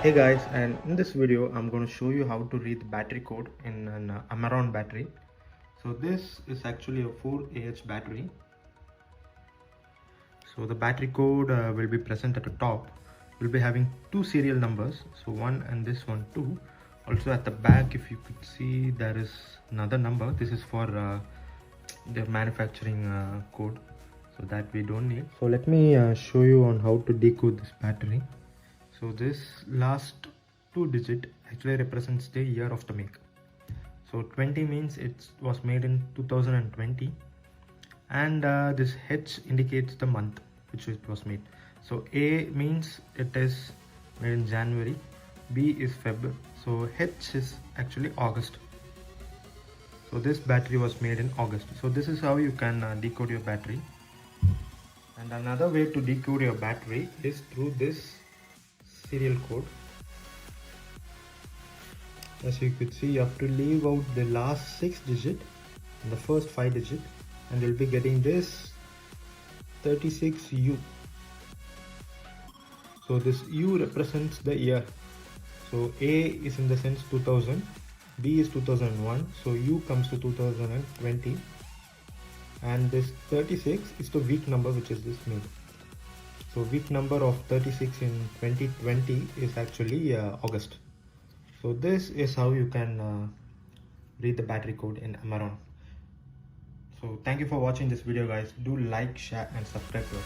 Hey guys, and in this video I'm going to show you how to read the battery code in an Amaron battery. So this is actually a 4Ah battery. So the battery code will be present at the top. We'll be having two serial numbers, so one and this one two. Also at the back, if you could see, there is another number. This is for the manufacturing code, so that we don't need. So let me show you on how to decode this battery. So this last two digit actually represents the year of the make. So 20 means it was made in 2020, and this H indicates the month which it was made. So A means it is made in January, B is Feb, so H is actually August. So this battery was made in August. So this is how you can decode your battery. And another way to decode your battery is through this serial code. As you could see, you have to leave out the last 6 digit and the first 5 digit, and you'll be getting this 36U. So this U represents the year. So A is in the sense 2000, B is 2001, so U comes to 2020, and this 36 is the week number, which is this May. So week number of 36 in 2020 is actually August. So this is how you can read the battery code in Amaron. So thank you for watching this video guys. Do like, share and subscribe to us.